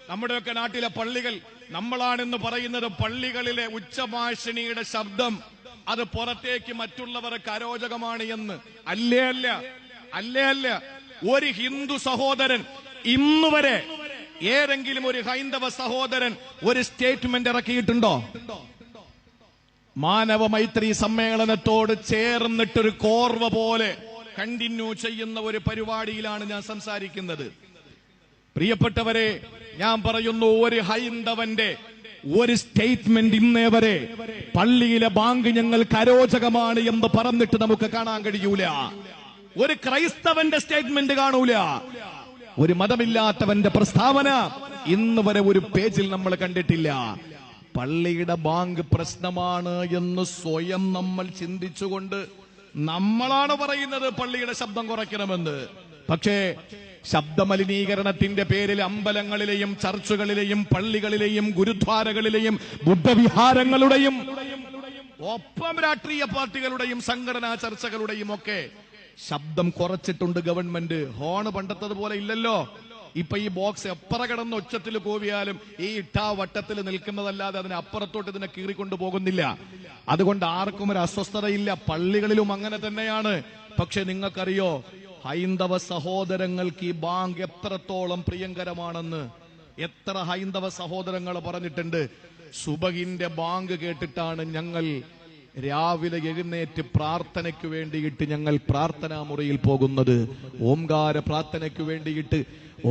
നമ്മുടെയൊക്കെ നാട്ടിലെ പള്ളികൾ, നമ്മളാണെന്ന് പറയുന്നത് പള്ളികളിലെ ഉച്ചഭാഷിണിയുടെ ശബ്ദം അത് പുറത്തേക്ക് മറ്റുള്ളവർക്ക് അരോചകമാണ് എന്ന്. അല്ല. ഒരു ഹിന്ദു സഹോദരൻ ഇന്നുവരെ ഏതെങ്കിലും ഒരു ഹൈന്ദവ സഹോദരൻ ഒരു സ്റ്റേറ്റ്മെന്റ് ഇറക്കിയിട്ടുണ്ടോ? മാനവ മൈത്രി സമ്മേളനത്തോട് ചേർന്നിട്ടൊരു കോർവ പോലെ കണ്ടിന്യൂ ചെയ്യുന്ന ഒരു പരിപാടിയിലാണ് ഞാൻ സംസാരിക്കുന്നത്. പ്രിയപ്പെട്ടവരെ, ഞാൻ പറയുന്നു, ഒരു ഹൈന്ദവന്റെ ഒരു സ്റ്റേറ്റ്മെന്റ് ഇന്നേ വരെ പള്ളിയിലെ ബാങ്ക് ഞങ്ങൾക്ക് അരോചകമാണ് എന്ന് പറഞ്ഞിട്ട് നമുക്ക് കാണാൻ കഴിയൂല. ഒരു ക്രൈസ്തവന്റെ സ്റ്റേറ്റ്മെന്റ് കാണൂല. ഒരു മതമില്ലാത്തവന്റെ പ്രസ്താവന ഇന്ന് വരെ ഒരു പേജിൽ നമ്മൾ കണ്ടിട്ടില്ല. പള്ളിയുടെ ബാങ്ക് പ്രശ്നമാണ് എന്ന് സ്വയം നമ്മൾ ചിന്തിച്ചുകൊണ്ട് നമ്മളാണ് പറയുന്നത് പള്ളിയുടെ ശബ്ദം കുറയ്ക്കണമെന്ന്. പക്ഷേ ശബ്ദമലിനീകരണത്തിന്റെ പേരിൽ അമ്പലങ്ങളിലെയും ചർച്ചുകളിലെയും പള്ളികളിലെയും ഗുരുദ്വാരകളിലെയും ബുദ്ധവിഹാരങ്ങളുടെയും ഒപ്പം രാഷ്ട്രീയ പാർട്ടികളുടെയും സംഘടനാ ചർച്ചകളുടെയും ഒക്കെ ശബ്ദം കുറച്ചിട്ടുണ്ട് ഗവൺമെന്റ്. ഹോണ് പണ്ടത്തതുപോലെ ഇല്ലല്ലോ. ഇപ്പൊ ഈ ബോക്സ് എപ്പറ കിടന്ന് ഒച്ചത്തിൽ കൂവിയാലും ഈ ഇട്ടാ വട്ടത്തിൽ നിൽക്കുന്നതല്ലാതെ അതിന് അപ്പുറത്തോട്ട് ഇതിനെ കീറിക്കൊണ്ടു പോകുന്നില്ല. അതുകൊണ്ട് ആർക്കും ഒരു അസ്വസ്ഥതയില്ല. പള്ളികളിലും അങ്ങനെ തന്നെയാണ്. പക്ഷെ നിങ്ങൾക്കറിയോ, ഹൈന്ദവ സഹോദരങ്ങൾക്ക് ഈ ബാങ്ക് എത്രത്തോളം പ്രിയങ്കരമാണെന്ന് എത്ര ഹൈന്ദവ സഹോദരങ്ങൾ പറഞ്ഞിട്ടുണ്ട്. സുബഹിന്റെ ബാങ്ക് കേട്ടിട്ടാണ് ഞങ്ങൾ രാവിലെ എഴുന്നേറ്റ് പ്രാർത്ഥനയ്ക്ക് വേണ്ടിയിട്ട് ഞങ്ങൾ പ്രാർത്ഥനാ മുറിയിൽ പോകുന്നത്. ഓംകാര പ്രാർത്ഥനയ്ക്ക് വേണ്ടിയിട്ട്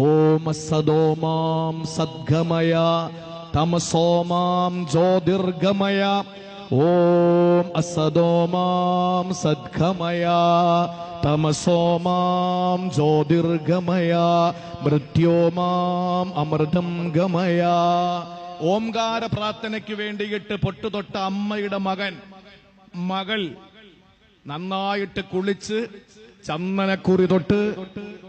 ഓം സദോമാം സദ്ഗമയ തമസോമാം ജ്യോതിർഗമയ ഓം അസദോമാം സദ്ഗമയ തമസോമാം ജ്യോതിർഗമയ മൃത്യോമാം അമൃതം ഗമയ. ഓംകാര പ്രാർത്ഥനയ്ക്ക് വേണ്ടിയിട്ട് പൊട്ടുതൊട്ട അമ്മയുടെ മകൾ നന്നായിട്ട് കുളിച്ച് ചന്ദനക്കുറി തൊട്ട്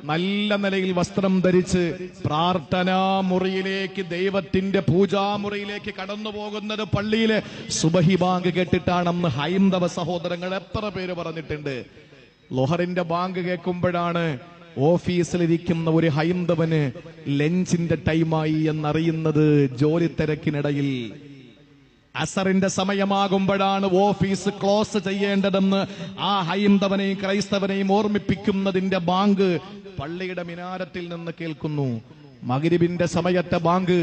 നല്ല നിലയിൽ വസ്ത്രം ധരിച്ച് പ്രാർത്ഥനാ മുറിയിലേക്ക്, ദൈവത്തിന്റെ പൂജാമുറിയിലേക്ക് കടന്നു പോകുന്നത് പള്ളിയിലെ സുബഹി ബാങ്ക് കേട്ടിട്ടാണെന്ന് ഹൈന്ദവ സഹോദരങ്ങൾ എത്ര പേര് പറഞ്ഞിട്ടുണ്ട്. ലൊഹറിന്റെ ബാങ്ക് കേൾക്കുമ്പോഴാണ് ഓഫീസിലിരിക്കുന്ന ഒരു ഹൈന്ദവന് ലഞ്ചിന്റെ ടൈമായി എന്നറിയുന്നത്. ജോലി തിരക്കിനിടയിൽ അസറിന്റെ സമയമാകുമ്പോഴാണ് ഓഫീസ് ക്ലോസ് ചെയ്യേണ്ടതെന്ന് ആ ഹൈന്ദവനെയും ക്രൈസ്തവനെയും ഓർമ്മിപ്പിക്കുന്നതിന്റെ ബാങ്ക് പള്ളിയുടെ മിനാരത്തിൽ നിന്ന് കേൾക്കുന്നു. മഗ്രിബിന്റെ സമയത്തെ ബാങ്ക്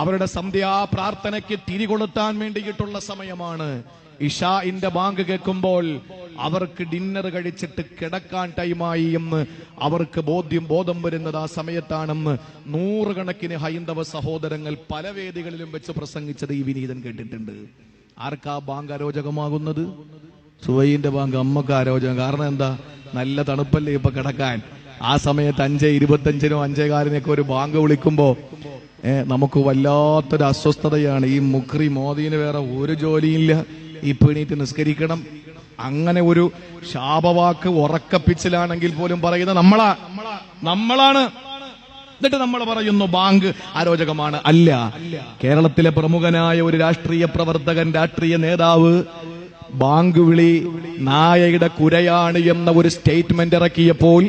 അവരുടെ സന്ധ്യാ പ്രാർത്ഥനയ്ക്ക് തിരികൊളുത്താൻ വേണ്ടിയിട്ടുള്ള സമയമാണ്. ഇഷാഇന്റെ ബാങ്ക് കേൾക്കുമ്പോൾ അവർക്ക് ഡിന്നർ കഴിച്ചിട്ട് കിടക്കാൻ ടൈമായി എന്ന് അവർക്ക് ബോധം വരുന്നത് ആ സമയത്താണെന്ന് നൂറുകണക്കിന് ഹൈന്ദവ സഹോദരങ്ങൾ പല വേദികളിലും വെച്ച് പ്രസംഗിച്ചത് ഈ വിനീതൻ കേട്ടിട്ടുണ്ട്. ആർക്കാ ബാങ്ക് അരോചകമാകുന്നത്? സുബഹിന്റെ ബാങ്ക് അമ്മക്ക് അരോചകം. കാരണം എന്താ? നല്ല തണുപ്പല്ലേ ഇപ്പൊ കിടക്കാൻ. ആ സമയത്ത് 5:25 5:15 ഒരു ബാങ്ക് വിളിക്കുമ്പോ നമുക്ക് വല്ലാത്തൊരു അസ്വസ്ഥതയാണ്. ഈ മുക്രി മോദീന് വേറെ ഒരു ജോലിയില്ല, ഇപ്പൊ എണീറ്റ് നിസ്കരിക്കണം. അങ്ങനെ ഒരു ശാപവാക്ക് ഉറക്കപ്പിച്ചിലാണെങ്കിൽ പോലും പറയുന്നത് നമ്മളാണ്. എന്നിട്ട് നമ്മൾ പറയുന്നു ബാങ്ക് അരോചകമാണ്. അല്ല, കേരളത്തിലെ പ്രമുഖനായ ഒരു രാഷ്ട്രീയ പ്രവർത്തകൻ, രാഷ്ട്രീയ നേതാവ് ബാങ്ക് വിളി നായയുടെ കുരയാണ് എന്ന ഒരു സ്റ്റേറ്റ്മെന്റ് ഇറക്കിയപ്പോൾ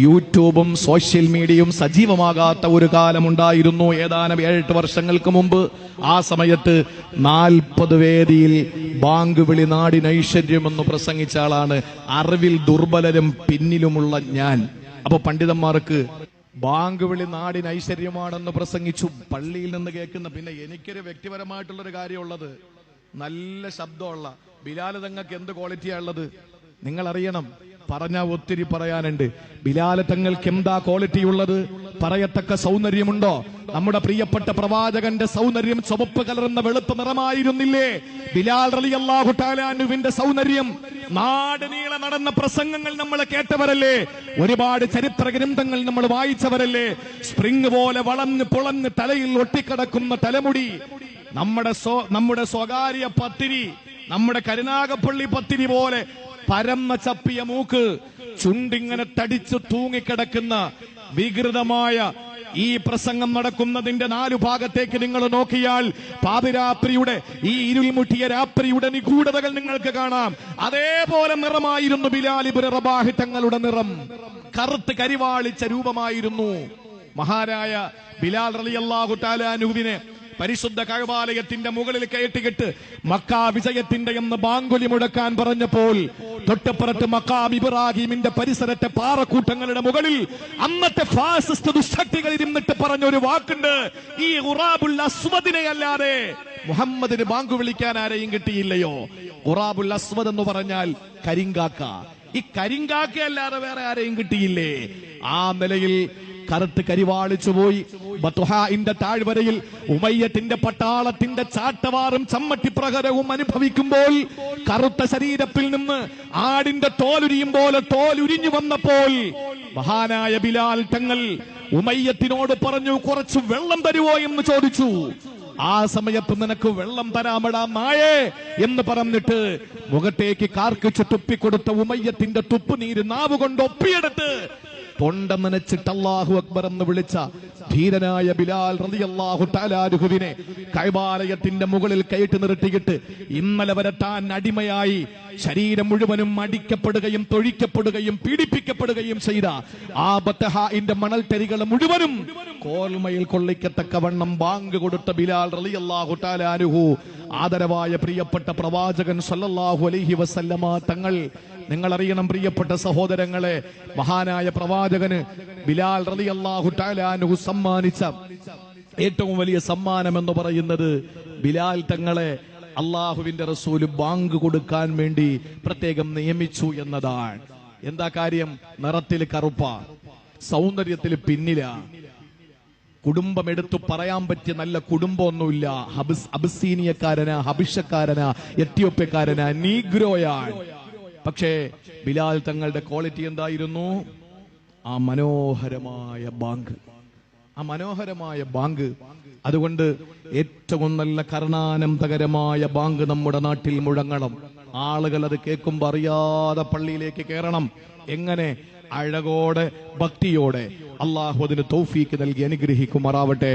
യൂട്യൂബും സോഷ്യൽ മീഡിയയും സജീവമാകാത്ത ഒരു കാലമുണ്ടായിരുന്നു ഏതാനും 7-8 വർഷങ്ങൾക്ക് മുമ്പ്. ആ സമയത്ത് 40 വേദിയിൽ ബാങ്ക് വിളി നാടിനൈശ്വര്യമെന്ന് പ്രസംഗിച്ച ആളാണ്. അറിവിൽ ദുർബലരും പിന്നിലുമുള്ള ഞാൻ. അപ്പൊ പണ്ഡിതന്മാർക്ക് ബാങ്ക് വിളി നാടിനൈശ്വര്യമാണെന്ന് പ്രസംഗിച്ചു. പള്ളിയിൽ നിന്ന് കേൾക്കുന്ന, പിന്നെ എനിക്കൊരു വ്യക്തിപരമായിട്ടുള്ളൊരു കാര്യമുള്ളത്, നല്ല ശബ്ദമുള്ള ബിലാൽ തങ്ങൾക്ക് എന്ത് ക്വാളിറ്റിയാ ഉള്ളത് നിങ്ങൾ അറിയണം. പറഞ്ഞാൽ ഒത്തിരി പറയാനുണ്ട്. ബിലാൽ തങ്ങൾക്ക് എന്താ ക്വാളിറ്റി ഉള്ളത്? പറയത്തക്ക സൗന്ദര്യമുണ്ടോ? നമ്മുടെ പ്രിയപ്പെട്ട പ്രവാചകന്റെ സൗന്ദര്യം ചുവപ്പ് കലർന്ന വെളുപ്പ് നിറമായിരുന്നില്ലേ? ബിലാൽ റളിയല്ലാഹു തആല അൻഹുവിന്റെ സൗന്ദര്യം നാട് നീളെ നടന്ന പ്രസംഗങ്ങൾ നമ്മൾ കേട്ടവരല്ലേ? ഒരുപാട് ചരിത്ര ഗ്രന്ഥങ്ങൾ നമ്മൾ വായിച്ചവരല്ലേ? സ്പ്രിംഗ് പോലെ വളഞ്ഞ് പൊളഞ്ഞ് തലയിൽ ഒട്ടിക്കിടക്കുന്ന തലമുടി, നമ്മുടെ സ്വകാര്യ പത്തിരി, നമ്മുടെ കരുനാഗപ്പള്ളി പത്തിരി പോലെ പരന്ന ചപ്പിയ മൂക്ക്, ചുണ്ടിങ്ങനെ തടിച്ചു തൂങ്ങിക്കിടക്കുന്ന വികൃതമായ ഈ പ്രസംഗം നടക്കുന്നതിന്റെ 4 ഭാഗത്തേക്ക് നിങ്ങൾ നോക്കിയാൽ പാതിരാത്രിയുടെ ഈ ഇരുൾമുട്ടിയ രാത്രിയുടെ നിഗൂഢതകൾ നിങ്ങൾക്ക് കാണാം. അതേപോലെ നിറമായിരുന്നു ബിലാൽ ഇബ്നു റബാഹ് തങ്ങളുടെ നിറം. കറുത്ത് കരിവാളിച്ച രൂപമായിരുന്നു. മഹാനായ ബിലാൽ റളിയല്ലാഹു തആല അൻഹുവിനെ പരിശുദ്ധ കഅബാലയത്തിന്റെ മുകളിൽ കയറ്റിയിട്ട് മക്ക വിജയത്തിന്റെ എന്ന് ബാങ്കുലി മുഴക്കാൻ പറഞ്ഞപ്പോൾ തൊട്ടപ്പുറത്ത് മഖാം ഇബ്രാഹിമിന്റെ പരിസരത്തെ പാറക്കൂട്ടങ്ങളുടെ മുകളിൽ അന്നത്തെ ഫാസിസ്റ്റ് ദുശക്തികൾ ഇരുന്നിട്ട് പറഞ്ഞൊരു വാക്കുണ്ട്, ഈ ഖുറാബുൽ അസ്വദിനെ അല്ലാതെ മുഹമ്മദിന് ബാങ്ക് വിളിക്കാൻ ആരെയും കിട്ടിയില്ലയോ. ഖുറാബുൽ അസ്വദ് എന്ന് പറഞ്ഞാൽ കരിങ്കാക്ക. ഈ കരിങ്കാക്ക അല്ലാതെ വേറെ ആരെയും കിട്ടിയില്ലേ. ആ നിലയിൽ കറുത്ത് കരിവാളിച്ചു പോയി. ബത്ഹാഇന്റെ താഴ്വരയിൽ ഉമയ്യത്തിന്റെ പട്ടാളത്തിന്റെ ചാട്ടവാറും ചമ്മട്ടിപ്രഹരവും അനുഭവിക്കുമ്പോൾ കറുത്ത ശരീരത്തിൽ നിന്ന് ആടിന്റെ തോലുരിയും പോലെ തോലുരിഞ്ഞു വന്നപ്പോൾ മഹാനായ ബിലാൽ തങ്ങൾ ഉമയ്യത്തിനോട് പറഞ്ഞു, കുറച്ച് വെള്ളം തരുവോ എന്ന് ചോദിച്ചു. ആ സമയത്ത് നിനക്ക് വെള്ളം തരാമടാ നായേ എന്ന് പറഞ്ഞിട്ട് മുഖത്തേക്ക് കാർക്കിച്ച് തുപ്പിക്കൊടുത്ത ഉമയ്യത്തിന്റെ തുപ്പുനീര് നാവുകൊണ്ട് ഒപ്പിയെടുത്ത് തൊണ്ട നനച്ചിട്ട് അല്ലാഹു അക്ബർ എന്ന് വിളിച്ച ധീരനായ ബിലാൽ റളിയല്ലാഹു തആല അൻഹുവിനെ കഅബാലയത്തിന്റെ മുകളിൽ കയറ്റി നിർത്തിയിട്ട് ഇന്നലെ വരെ താൻ അടിമയായി ശരീരം മുഴുവനും അടിക്കപ്പെടുകയും തൊഴിക്കപ്പെടുകയും പീഡിപ്പിക്കപ്പെടുകയും ചെയ്ത ആ ബത്ഹാഇന്റെ മണൽത്തരികൾ മുഴുവനും കോൽമയിൽ കൊള്ളിക്കത്തക്കവണ്ണം ബാങ്ക് കൊടുത്ത ബിലാൽ റളിയല്ലാഹു തആല അൻഹു ആദരവായ പ്രിയപ്പെട്ട പ്രവാചകൻ സല്ലല്ലാഹു അലൈഹി വസല്ലമ തങ്ങൾ, നിങ്ങൾ അറിയണം പ്രിയപ്പെട്ട സഹോദരങ്ങളെ, മഹാനായ പ്രവാചകന് ബിലാൽ റളിയല്ലാഹു തആല അൻഹു സമ്മാനിച്ച ഏറ്റവും വലിയ സമ്മാനം എന്ന് പറയുന്നത് ബിലാൽ തങ്ങളെ അള്ളാഹുവിന്റെ റസൂല് ബാങ്ക് കൊടുക്കാൻ വേണ്ടി പ്രത്യേകം നിയമിച്ചു എന്നതാണ്. എന്താ കാര്യം? നിറത്തിൽ കറുപ്പ, സൗന്ദര്യത്തിൽ പിന്നില, കുടുംബം എടുത്തു പറയാൻ പറ്റിയ നല്ല കുടുംബമൊന്നുമില്ല. അബിസീനിയക്കാരനാ, ഹബിഷക്കാരനാ, എത്യോപ്യക്കാരനാ, നീഗ്രോയാണ്. പക്ഷേ ബിലാൽ തങ്ങളുടെ ക്വാളിറ്റി എന്തായിരുന്നു? ആ മനോഹരമായ ബാങ്ക്, ആ മനോഹരമായ ബാങ്ക്. അതുകൊണ്ട് ഏറ്റവും നല്ല കർണാനന്ദകരമായ ബാങ്ക് നമ്മുടെ നാട്ടിൽ മുഴങ്ങണം. ആളുകൾ അത് കേൾക്കുമ്പോൾ അറിയാതെ പള്ളിയിലേക്ക് കയറണം. എങ്ങനെ? അഴകോടെ, ഭക്തിയോടെ. അള്ളാഹു അതിന് തൗഫീക്ക് നൽകി അനുഗ്രഹിക്കുമാറാവട്ടെ.